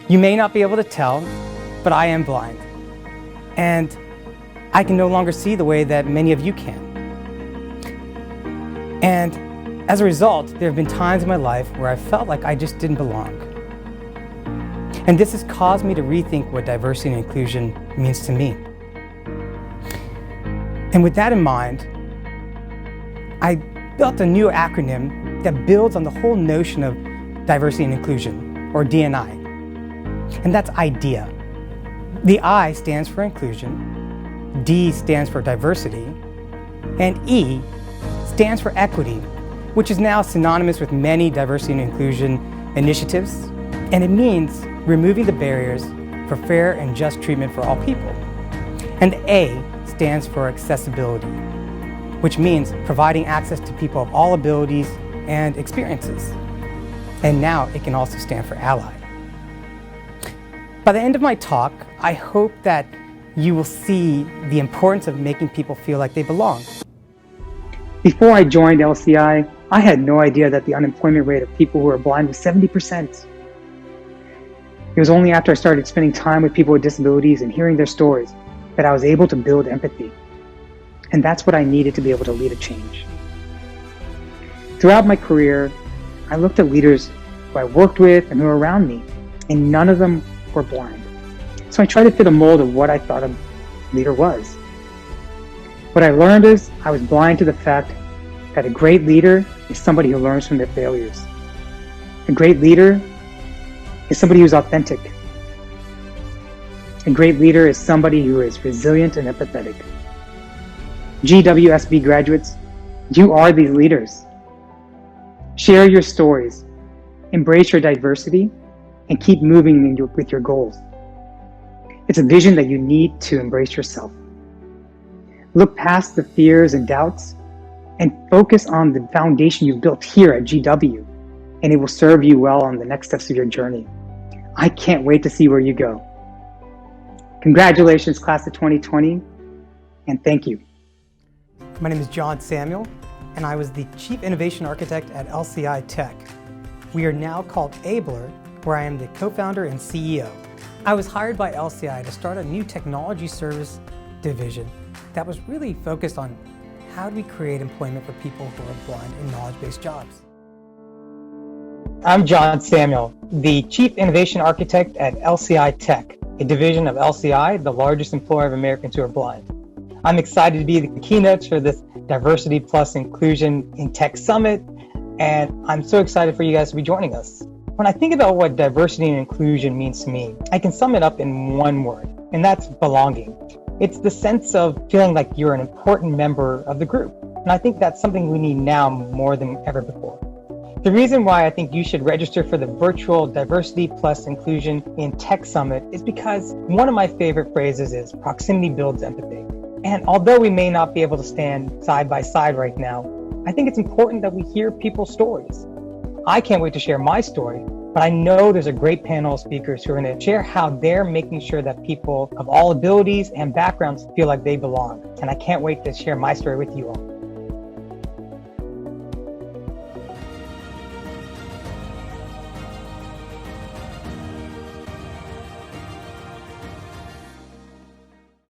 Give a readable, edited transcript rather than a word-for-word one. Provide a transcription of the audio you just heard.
You may not be able to tell, but I am blind. And I can no longer see the way that many of you can. And as a result, there have been times in my life where I felt like I just didn't belong. And this has caused me to rethink what diversity and inclusion means to me. And with that in mind, I built a new acronym that builds on the whole notion of diversity and inclusion, or D&I. And that's IDEA. The I stands for inclusion, D stands for diversity, and E stands for equity, which is now synonymous with many diversity and inclusion initiatives, and it means removing the barriers for fair and just treatment for all people. And A stands for accessibility, which means providing access to people of all abilities and experiences. And now it can also stand for ally. By the end of my talk, I hope that you will see the importance of making people feel like they belong. Before I joined LCI, I had no idea that the unemployment rate of people who are blind was 70%. It was only after I started spending time with people with disabilities and hearing their stories that I was able to build empathy. And that's what I needed to be able to lead a change. Throughout my career, I looked at leaders who I worked with and who were around me, and none of them were blind. So I tried to fit a mold of what I thought a leader was. What I learned is I was blind to the fact that a great leader is somebody who learns from their failures. A great leader is somebody who's authentic. A great leader is somebody who is resilient and empathetic. GWSB graduates, you are these leaders. Share your stories, embrace your diversity, and keep moving with your goals. It's a vision that you need to embrace yourself. Look past the fears and doubts and focus on the foundation you've built here at GW, and it will serve you well on the next steps of your journey. I can't wait to see where you go. Congratulations, class of 2020, and thank you. My name is John Samuel, and I was the Chief Innovation Architect at LCI Tech. We are now called Abler, where I am the co-founder and CEO. I was hired by LCI to start a new technology service division that was really focused on how do we create employment for people who are blind in knowledge-based jobs. I'm John Samuel, the Chief Innovation Architect at LCI Tech, a division of LCI, the largest employer of Americans who are blind. I'm excited to be the keynotes for this Diversity Plus Inclusion in Tech Summit, and I'm so excited for you guys to be joining us. When I think about what diversity and inclusion means to me, I can sum it up in one word, and that's belonging. It's the sense of feeling like you're an important member of the group, and I think that's something we need now more than ever before. The reason why I think you should register for the virtual Diversity Plus Inclusion in Tech Summit is because one of my favorite phrases is proximity builds empathy. And although we may not be able to stand side by side right now, I think it's important that we hear people's stories. I can't wait to share my story, but I know there's a great panel of speakers who are going to share how they're making sure that people of all abilities and backgrounds feel like they belong. And I can't wait to share my story with you all.